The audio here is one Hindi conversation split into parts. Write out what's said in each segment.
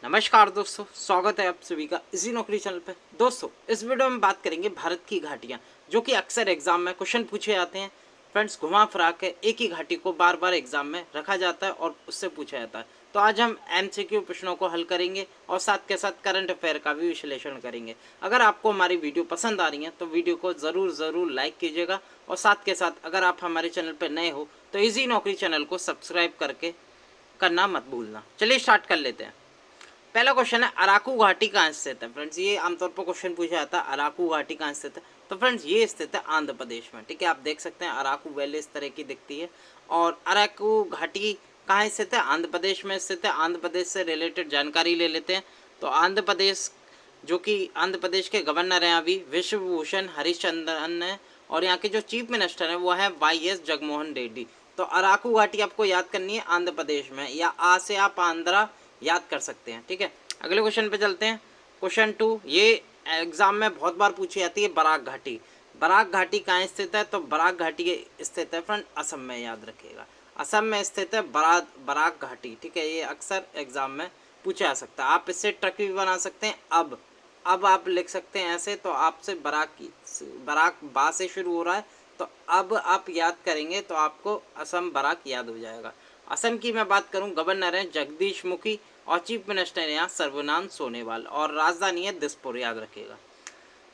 नमस्कार दोस्तों, स्वागत है आप सभी का इसी नौकरी चैनल पे। दोस्तों, इस वीडियो में बात करेंगे भारत की घाटियाँ, जो कि अक्सर एग्जाम में क्वेश्चन पूछे जाते हैं। फ्रेंड्स, घुमा फिरा के एक ही घाटी को बार बार एग्जाम में रखा जाता है और उससे पूछा जाता है। तो आज हम एमसीक्यू प्रश्नों को हल करेंगे और साथ के साथ करंट अफेयर का भी विश्लेषण करेंगे। अगर आपको हमारी वीडियो पसंद आ रही है तो वीडियो को ज़रूर लाइक कीजिएगा और साथ के साथ अगर आप हमारे चैनल पर नए हो तो इजी नौकरी चैनल को सब्सक्राइब करके करना मत भूलना। चलिए स्टार्ट कर लेते हैं। पहला क्वेश्चन है, अराकू घाटी कहाँ स्थित है। फ्रेंड्स, ये आमतौर पर क्वेश्चन पूछा जाता है, अराकू घाटी कहाँ स्थित है। तो फ्रेंड्स, ये स्थित है आंध्र प्रदेश में। ठीक है, आप देख सकते हैं अराकू वैली इस तरह की दिखती है। और अराकू घाटी कहाँ स्थित है? आंध्र प्रदेश में स्थित है। आंध्र प्रदेश से रिलेटेड जानकारी ले लेते हैं। तो आंध्र प्रदेश, जो कि आंध्र प्रदेश के गवर्नर हैं अभी विश्वभूषण हरिश्चंद्रन है, और यहाँ के जो चीफ मिनिस्टर हैं वो है वाई.एस. जगनमोहन रेड्डी। तो अराकू घाटी आपको याद करनी है आंध्र प्रदेश में, या आ से आप आंध्रा याद कर सकते हैं। ठीक है, अगले क्वेश्चन पे चलते हैं। क्वेश्चन 2, ये एग्जाम में बहुत बार पूछी जाती है, बराक घाटी। बराक घाटी कहाँ स्थित है? तो बराक घाटी स्थित है फ्रेंड असम में, याद रखिएगा। असम में स्थित है बराक घाटी। ठीक है, ये अक्सर एग्जाम में पूछा जा सकता है। आप इससे ट्रिक भी बना सकते हैं। अब आप लिख सकते हैं ऐसे, तो आपसे बराक बा से शुरू हो रहा है, तो अब आप याद करेंगे तो आपको असम बराक याद हो जाएगा। असम की मैं बात करूं, गवर्नर हैं जगदीश मुखी और चीफ मिनिस्टर है यहाँ सर्बानंद सोनोवाल, और राजधानी है दिसपुर, याद रखिएगा।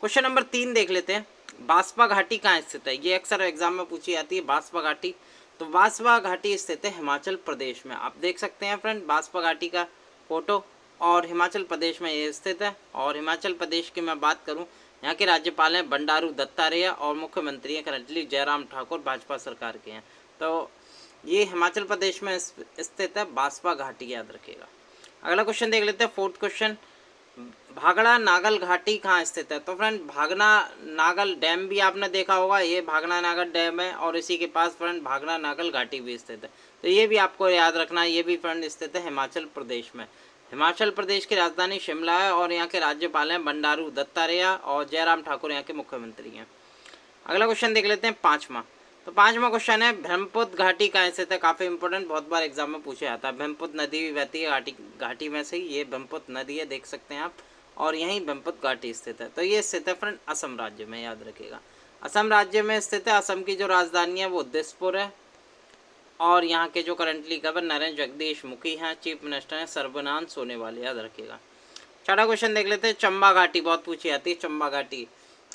क्वेश्चन नंबर 3 देख लेते हैं। बांसपा घाटी कहाँ स्थित है? ये अक्सर एग्जाम में पूछी जाती है, बांसपा घाटी। तो बांसपा घाटी स्थित है हिमाचल प्रदेश में। आप देख सकते हैं फ्रेंड बांसपा घाटी का फोटो, और हिमाचल प्रदेश में ये स्थित है। और हिमाचल प्रदेश की मैं बात करूँ, यहाँ के राज्यपाल हैं बंडारू दत्तात्रेय और मुख्यमंत्री हैं करंटली जयराम ठाकुर, भाजपा सरकार के हैं। तो ये हिमाचल प्रदेश में स्थित है बांसपा घाटी, याद रखिएगा। अगला क्वेश्चन देख लेते हैं, फोर्थ क्वेश्चन। भागड़ा नागल घाटी कहाँ स्थित है? तो फ्रेंड भागना नागल डैम भी आपने देखा होगा, ये भागना नागल डैम है, और इसी के पास फ्रेंड भागना नागल घाटी भी स्थित है। तो ये भी आपको याद रखना है, ये भी फ्रेंड स्थित है हिमाचल प्रदेश में। हिमाचल प्रदेश की राजधानी शिमला है, और यहाँ के राज्यपाल हैं बंडारू दत्तात्रेय और जयराम ठाकुर यहाँ के मुख्यमंत्री हैं। अगला क्वेश्चन देख लेते हैं, पाँचवा। तो पाँचवा क्वेश्चन है, ब्रह्मपुत्र घाटी कहाँ स्थित है? काफ़ी इंपॉर्टेंट, बहुत बार एग्जाम में पूछा जाता है। ब्रह्मपुत्र नदी भी बहती है घाटी में से ही, ये ब्रह्मपुत्र नदी है, देख सकते हैं आप, और यहीं ब्रह्मपुत्र घाटी स्थित है। तो ये स्थित है फ्रेंड असम राज्य में, याद रखिएगा। असम राज्य में स्थित है। असम की जो राजधानी है वो दिसपुर है, और यहाँ के जो करंटली गवर्नर हैं जगदीश मुखी हैं, चीफ मिनिस्टर हैं सर्बानंद सोनोवाल, याद रखिएगा। छठा क्वेश्चन देख लेते हैं, चंबा घाटी बहुत पूछी जाती है। चंबा घाटी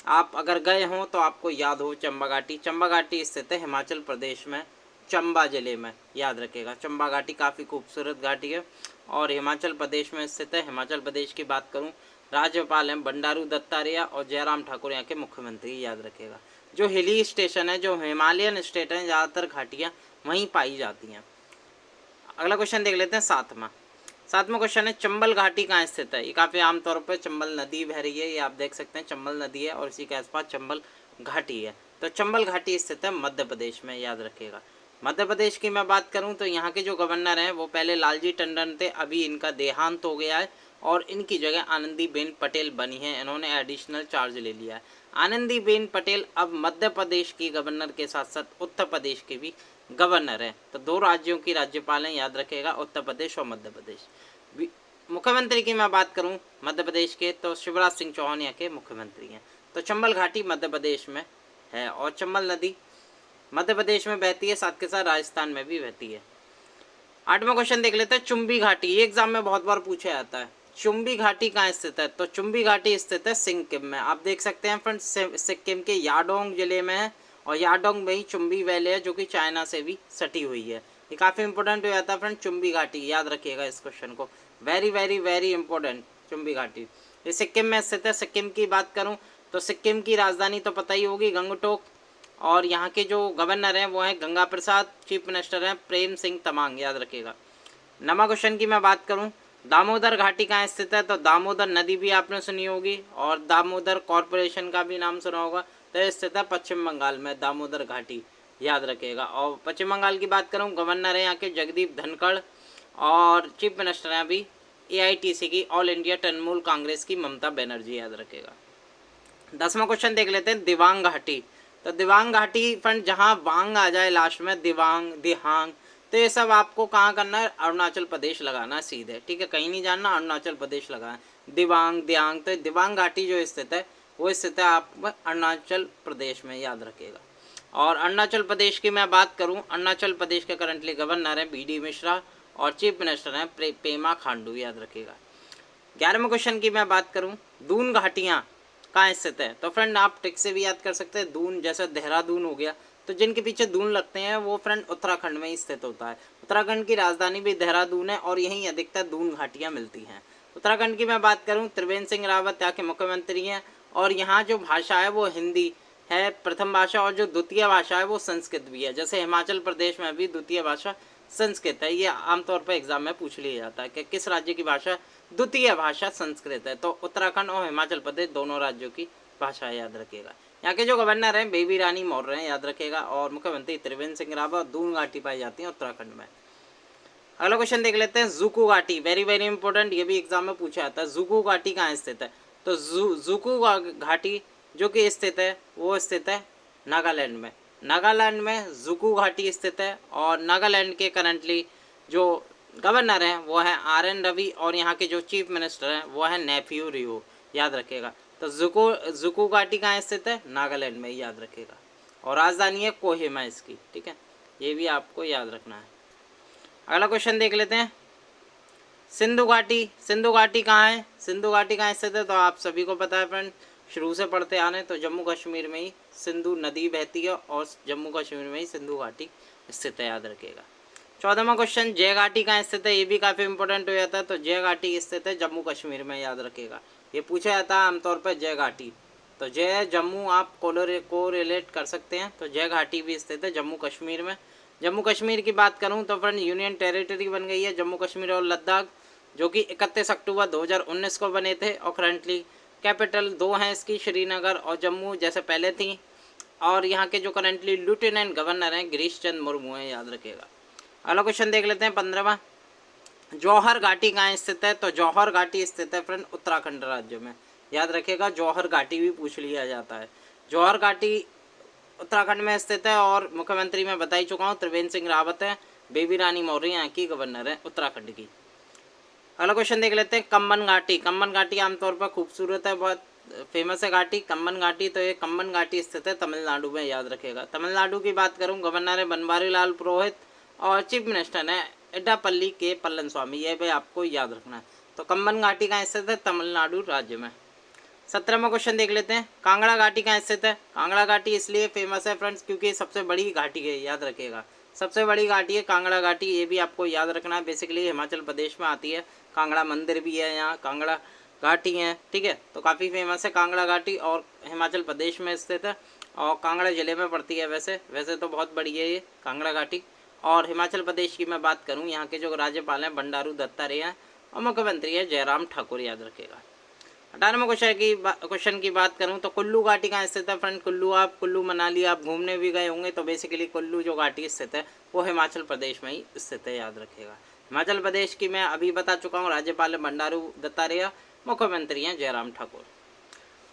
आप अगर गए हों तो आपको याद हो चंबा घाटी। चंबा घाटी स्थित है हिमाचल प्रदेश में, चंबा जिले में, याद रखिएगा। चंबा घाटी काफ़ी खूबसूरत घाटी है और हिमाचल प्रदेश में स्थित है। हिमाचल प्रदेश की बात करूं, राज्यपाल हैं बंडारू दत्तात्रेय और जयराम ठाकुर यहाँ के मुख्यमंत्री, याद रखिएगा। जो हिली स्टेशन है, जो हिमालयन स्टेट है, ज़्यादातर घाटियाँ वहीं पाई जाती हैं। अगला क्वेश्चन देख लेते हैं, सातवां क्वेश्चन है, चंबल घाटी कहाँ स्थित है? ये काफ़ी आमतौर पर चंबल नदी बह रही है, ये आप देख सकते हैं चंबल नदी है, और इसी के आसपास चंबल घाटी है। तो चंबल घाटी स्थित है मध्य प्रदेश में, याद रखिएगा। मध्य प्रदेश की मैं बात करूं तो यहाँ के जो गवर्नर हैं वो पहले लालजी टंडन थे, अभी इनका देहांत हो गया है और इनकी जगह आनंदीबेन पटेल बनी है। इन्होंने एडिशनल चार्ज ले लिया है। आनंदीबेन पटेल अब मध्य प्रदेश की गवर्नर के साथ साथ उत्तर प्रदेश के भी गवर्नर हैं। तो दो राज्यों की राज्यपाल हैं, याद रखेगा, उत्तर प्रदेश और मध्य प्रदेश। मुख्यमंत्री की मैं बात करूं मध्य प्रदेश के, तो शिवराज सिंह चौहान यहाँ के मुख्यमंत्री हैं। तो चंबल घाटी मध्य प्रदेश में है, और चंबल नदी मध्य प्रदेश में बहती है, साथ के साथ राजस्थान में भी बहती है। आठवां क्वेश्चन देख लेते हैं, चुंबी घाटी। ये एग्जाम में बहुत बार पूछा जाता है, चुंबी घाटी कहाँ स्थित है? तो चुंबी घाटी स्थित है सिक्किम में। आप देख सकते हैं फ्रेंड्स, सिक्किम के याडोंग जिले में है, और याडोंग में ही चुंबी वैली है, जो कि चाइना से भी सटी हुई है। ये काफ़ी इंपॉर्टेंट हो जाता है फ्रेंड, चुंबी घाटी, याद रखिएगा इस क्वेश्चन को, वेरी इंपॉर्टेंट। चुंबी घाटी ये सिक्किम में स्थित है। सिक्किम की बात करूँ तो सिक्किम की राजधानी तो पता ही होगी, गंगटोक, और यहाँ के जो गवर्नर हैं वो हैं गंगा प्रसाद, चीफ मिनिस्टर हैं प्रेम सिंह तमांग, याद रखिएगा। नवा क्वेश्चन की मैं बात करूँ, दामोदर घाटी कहाँ स्थित है? तो दामोदर नदी भी आपने सुनी होगी, और दामोदर कॉरपोरेशन का भी नाम सुना होगा। तो ये स्थित है पश्चिम बंगाल में, दामोदर घाटी, याद रखिएगा। और पश्चिम बंगाल की बात करूँ, गवर्नर है यहाँ के जगदीप धनखड़, और चीफ मिनिस्टर हैं अभी AITC की, ऑल इंडिया तृणमूल कांग्रेस की, ममता बनर्जी, याद रखेगा। 10वां क्वेश्चन देख लेते हैं, दिबांग घाटी। तो दिबांग घाटी फ्रेंड, जहाँ वांग आ जाए लास्ट में, दिबांग, दिहांग, तो ये सब आपको कहाँ करना है, अरुणाचल प्रदेश लगाना है सीधे, ठीक है, कहीं नहीं जानना, अरुणाचल प्रदेश लगाना। दिबांग दियांग, तो दिबांग घाटी जो स्थित है वो स्थित है आप अरुणाचल प्रदेश में, याद रखिएगा। और अरुणाचल प्रदेश की मैं बात करूं, अरुणाचल प्रदेश के करंटली गवर्नर हैं BD मिश्रा और चीफ मिनिस्टर हैं पेमा खांडू, याद रखिएगा। 11वें क्वेश्चन की मैं बात करूं, दून घाटियां कहाँ स्थित है, तो फ्रेंड आप टिक से भी याद कर सकते हैं, दून जैसे देहरादून हो गया, तो जिनके पीछे दून लगते हैं वो फ्रेंड उत्तराखंड में ही स्थित होता है। उत्तराखंड की राजधानी भी देहरादून है और यहीं अधिकतर दून घाटियाँ मिलती हैं। उत्तराखंड की मैं बात करूँ, त्रिवेंद्र सिंह रावत यहाँ के मुख्यमंत्री हैं और यहाँ जो भाषा है वो हिंदी है प्रथम भाषा, और जो द्वितीय भाषा है वो संस्कृत भी है। जैसे हिमाचल प्रदेश में भी द्वितीय भाषा संस्कृत है, ये आमतौर पर एग्जाम में पूछ लिया जाता है कि किस राज्य की भाषा द्वितीय भाषा संस्कृत है, तो उत्तराखंड और हिमाचल प्रदेश दोनों राज्यों की भाषा याद रखिएगा। यहाँ के जो गवर्नर हैं बेबी रानी मौर्य हैं, याद रखिएगा, और मुख्यमंत्री त्रिवेंद्र सिंह रावत। दून घाटी पाई जाती है उत्तराखंड में। अगला क्वेश्चन देख लेते हैं, जुकू घाटी, वेरी वेरी इंपॉर्टेंट, ये भी एग्जाम में पूछा जाता है। जुकू घाटी कहाँ स्थित है, तो जुकू घाटी जो कि स्थित है वो स्थित है नागालैंड में। नागालैंड में जुकू घाटी स्थित है और नागालैंड के करंटली जो गवर्नर हैं वो है RN रवि और यहाँ के जो चीफ मिनिस्टर हैं वो है नेफ्यू रियो, याद रखिएगा। तो जुकू घाटी कहाँ स्थित है, नागालैंड में, याद रखिएगा, और राजधानी है कोहिमा इसकी, ठीक है, ये भी आपको याद रखना है। अगला क्वेश्चन देख लेते हैं, सिंधु घाटी, सिंधु घाटी कहाँ है, सिंधु घाटी कहाँ स्थित है, तो आप सभी को पता है फ्रेंड, शुरू से पढ़ते आ रहे हैं, तो जम्मू कश्मीर में ही सिंधु नदी बहती है और जम्मू कश्मीर में ही सिंधु घाटी स्थित है, याद रखिएगा। 14वां क्वेश्चन, जय घाटी कहाँ स्थित है, ये भी काफ़ी इंपॉर्टेंट हो जाता है, तो जय घाटी स्थित है जम्मू कश्मीर में, याद रखिएगा। ये पूछा जाता है आमतौर पर जय घाटी, तो जय जम्मू आप को रिलेट कर सकते हैं, तो जय घाटी भी स्थित है जम्मू कश्मीर में। जम्मू कश्मीर की बात करूं तो फ्रेंड यूनियन टेरिटरी बन गई है जम्मू कश्मीर और लद्दाख, जो कि 31 अक्टूबर 2019 को बने थे, और करंटली कैपिटल दो हैं इसकी, श्रीनगर और जम्मू जैसे पहले थी, और यहाँ के जो करंटली लेफ्टिनेंट गवर्नर हैं गिरीश चंद्र मुर्मू हैं, याद रखिएगा। अगला क्वेश्चन देख लेते हैं 15वां, जौहर घाटी कहाँ स्थित है, तो जौहर घाटी स्थित है फ्रेंड उत्तराखंड राज्य में, याद रखिएगा। जौहर घाटी भी पूछ लिया जाता है, जौहर घाटी उत्तराखंड में स्थित है, और मुख्यमंत्री मैं बता ही चुका हूँ त्रिवेंद्र सिंह रावत है, बेबी रानी मौर्य यहाँ की गवर्नर है उत्तराखंड की। अगला क्वेश्चन देख लेते हैं, कम्बन घाटी, कम्बन घाटी आमतौर पर खूबसूरत है, बहुत फेमस है घाटी कम्बन घाटी, तो ये कम्बन घाटी स्थित है तमिलनाडु में, याद रखिएगा। तमिलनाडु की बात करूँ, गवर्नर है बनवारी लाल पुरोहित और चीफ मिनिस्टर है एड्डापल्ली के पल्लन स्वामी, ये भी आपको याद रखना है। तो कम्बन घाटी कहाँ स्थित है, तमिलनाडु राज्य में। 17वां क्वेश्चन देख लेते हैं, कांगड़ा घाटी कहाँ स्थित है, कांगड़ा घाटी इसलिए फेमस है फ्रेंड्स क्योंकि सबसे बड़ी घाटी है, याद रखिएगा, सबसे बड़ी घाटी है कांगड़ा घाटी, ये भी आपको याद रखना है। बेसिकली हिमाचल प्रदेश में आती है, कांगड़ा मंदिर भी है यहाँ, कांगड़ा घाटी है, ठीक है, तो काफ़ी फेमस है कांगड़ा घाटी और हिमाचल प्रदेश में स्थित है और कांगड़ा जिले में पड़ती है। वैसे तो बहुत बड़ी है ये कांगड़ा घाटी। और हिमाचल प्रदेश की मैं बात करूँ, यहाँ के जो राज्यपाल हैं बंडारू दत्तात्रेय हैं और मुख्यमंत्री है जयराम ठाकुर, याद रखेगा। 18वें क्वेश्चन की बात करूँ तो कुल्लू घाटी कहाँ स्थित है फ्रेंड, कुल्लू मनाली आप घूमने भी गए होंगे, तो बेसिकली कुल्लू जो घाटी स्थित है वो हिमाचल प्रदेश में ही स्थित है, याद रखिएगा। हिमाचल प्रदेश की मैं अभी बता चुका हूँ, राज्यपाल बंडारू दत्तात्रेय, मुख्यमंत्री हैं जयराम ठाकुर।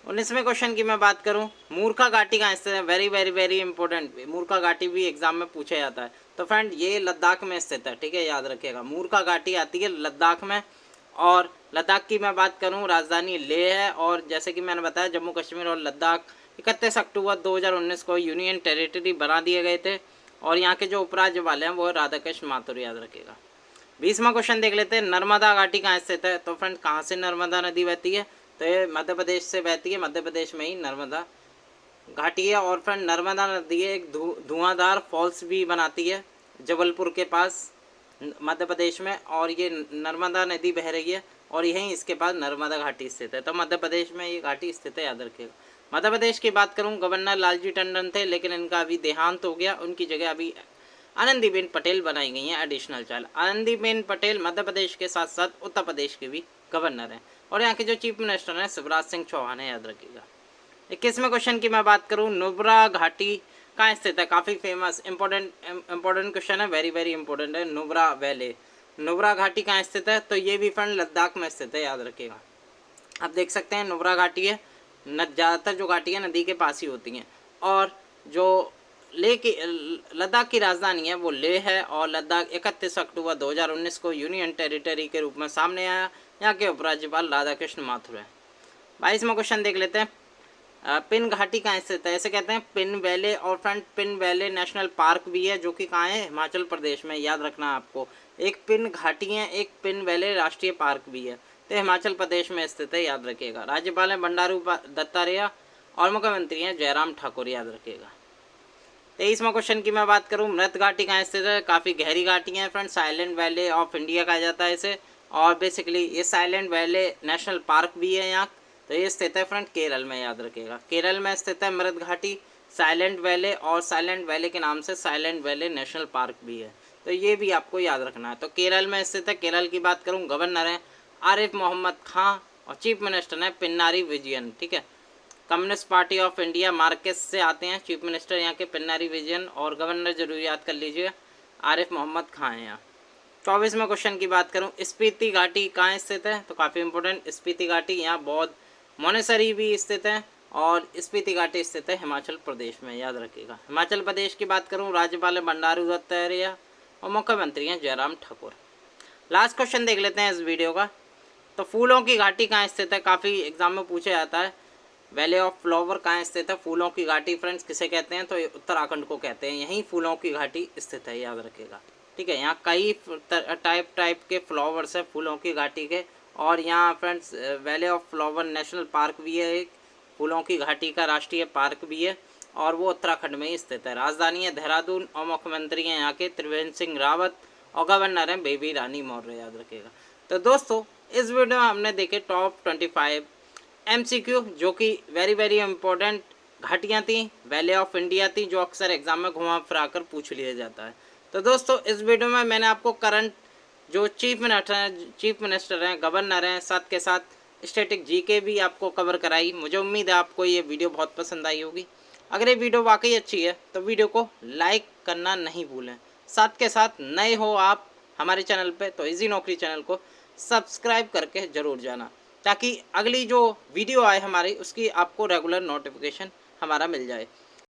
19वें क्वेश्चन की मैं बात करूं, मूर्खा घाटी कहाँ स्थित है, वेरी वेरी वेरी इंपॉर्टेंट, मूर्खा घाटी भी एग्जाम में पूछा जाता है, तो फ्रेंड ये लद्दाख में स्थित है, ठीक है, याद रखिएगा। मूर्खा घाटी आती है लद्दाख में, और लद्दाख की मैं बात करूं राजधानी लेह है, और जैसे कि मैंने बताया जम्मू कश्मीर और लद्दाख 31 अक्टूबर 2019 को यूनियन टेरिटरी बना दिए गए थे, और यहाँ के जो उपराज्यपाल हैं वो राधाकृष्ण माथुर, याद रखिएगा। 20वां क्वेश्चन देख लेते हैं, नर्मदा घाटी कहाँ स्थित है, तो फ्रेंड कहाँ से नर्मदा नदी बहती है, तो ये मध्य प्रदेश से बहती है, मध्य प्रदेश में ही नर्मदा घाटी है। और फ्रेंड नर्मदा नदी एक धुआंधार फॉल्स भी बनाती है जबलपुर के पास मध्य प्रदेश में, और ये नर्मदा नदी बह रही है और यहीं इसके पास नर्मदा घाटी स्थित है, तो मध्य प्रदेश में ये घाटी स्थित है, याद रखिएगा। मध्य प्रदेश की बात करूँ, गवर्नर लालजी टंडन थे, लेकिन इनका अभी देहांत हो गया, उनकी जगह अभी आनंदीबेन पटेल बनाई गई हैं एडिशनल चार्ज। आनंदीबेन पटेल मध्य प्रदेश के साथ साथ उत्तर प्रदेश के भी गवर्नर हैं, और यहाँ के जो चीफ मिनिस्टर हैं शिवराज सिंह चौहान है, याद रखिएगा। 21वें क्वेश्चन की मैं बात करूँ, नुब्रा घाटी कहाँ स्थित है, काफ़ी फेमस इंपॉर्टेंट क्वेश्चन है, वेरी वेरी इंपॉर्टेंट है। नुब्रा वैली, नुब्रा घाटी कहाँ स्थित है, तो ये भी फ्रेंड लद्दाख में स्थित है, याद रखिएगा। आप देख सकते हैं नुब्रा घाटी है, ज़्यादातर जो घाटी है नदी के पास ही होती हैं, और जो लेह की लद्दाख की राजधानी है वो लेह है और लद्दाख 31 अक्टूबर 2019 को यूनियन टेरिटरी के रूप में सामने आया। यहाँ के उपराज्यपाल राधाकृष्ण माथुर हैं। 22वां क्वेश्चन देख लेते हैं। पिन घाटी कहाँ स्थित है? इसे कहते हैं पिन वैले। और फ्रेंड पिन वैले नेशनल पार्क भी है जो कि कहाँ है? हिमाचल प्रदेश में। याद रखना है आपको, एक पिन घाटी है, एक पिन वैले राष्ट्रीय पार्क भी है, तो हिमाचल प्रदेश में स्थित है, याद रखिएगा। राज्यपाल है बंडारू दत्तात्रेय और मुख्यमंत्री हैं जयराम ठाकुर, याद रखिएगा। 23वां क्वेश्चन की मैं बात करूं, मृत घाटी कहाँ स्थित है? काफ़ी गहरी घाटी है फ्रेंड, साइलेंट वैले ऑफ इंडिया कहा जाता है इसे। और बेसिकली ये साइलेंट वैले नेशनल पार्क भी है यहाँ, तो ये स्थित है फ्रेंड केरल में, याद रखिएगा। केरल में स्थित है मृत घाटी, साइलेंट वैले, और साइलेंट वैले के नाम से साइलेंट वैले नेशनल पार्क भी है, तो ये भी आपको याद रखना है। तो केरल में स्थित है। केरल की बात करूँ, गवर्नर हैं आरिफ मोहम्मद खां और चीफ मिनिस्टर हैं पिनारी विजयन, ठीक है। Communist party of India Marquez से आते हैं चीफ मिनिस्टर यहाँ के पिनारी विजयन, और गवर्नर जरूर याद कर लीजिए आरिफ मोहम्मद खां हैं यहाँ। 24वें क्वेश्चन की बात करूँ, स्पीति घाटी कहाँ स्थित है? तो काफ़ी इंपॉर्टेंट, स्पीति घाटी यहाँ बौद्ध मोनेसरी भी स्थित है, और स्पीति घाटी स्थित है हिमाचल प्रदेश में, याद रखिएगा। हिमाचल प्रदेश की बात करूँ, राज्यपाल है बंडारू दत्तात्रेय और मुख्यमंत्री हैं जयराम ठाकुर। लास्ट क्वेश्चन देख लेते हैं इस वीडियो का। तो फूलों की घाटी कहाँ स्थित है? काफ़ी एग्जाम में पूछा जाता है। वैली ऑफ फ्लावर कहाँ स्थित है? फूलों की घाटी फ्रेंड्स किसे कहते हैं? तो ये उत्तराखंड को कहते हैं, यहीं फूलों की घाटी स्थित है, याद रखिएगा, ठीक है। यहाँ कई टाइप के फ्लावर्स है फूलों की घाटी के, और यहाँ friends valley of flower national park भी है, एक फूलों की घाटी का राष्ट्रीय पार्क भी है, और वो उत्तराखंड में ही स्थित है। राजधानी है देहरादून, और मुख्यमंत्री हैं यहाँ के त्रिवेंद्र सिंह रावत, और गवर्नर हैं बेबी रानी मौर्य, याद रखिएगा। तो दोस्तों इस वीडियो में हमने देखे टॉप 25 MCQ जो कि वेरी इंपॉर्टेंट घाटियाँ थी, वैली ऑफ इंडिया थी, जो अक्सर एग्जाम में घुमा फिरा कर पूछ लिया जाता है। तो दोस्तों इस वीडियो में मैंने आपको करंट जो चीफ मिनिस्टर हैं, गवर्नर हैं, साथ के साथ स्टैटिक जीके भी आपको कवर कराई। मुझे उम्मीद है आपको ये वीडियो बहुत पसंद आई होगी। अगर ये वीडियो वाकई अच्छी है तो वीडियो को लाइक करना नहीं भूलें। साथ के साथ नए हो आप हमारे चैनल पे तो इजी नौकरी चैनल को सब्सक्राइब करके ज़रूर जाना, ताकि अगली जो वीडियो आए हमारी उसकी आपको रेगुलर नोटिफिकेशन हमारा मिल जाए।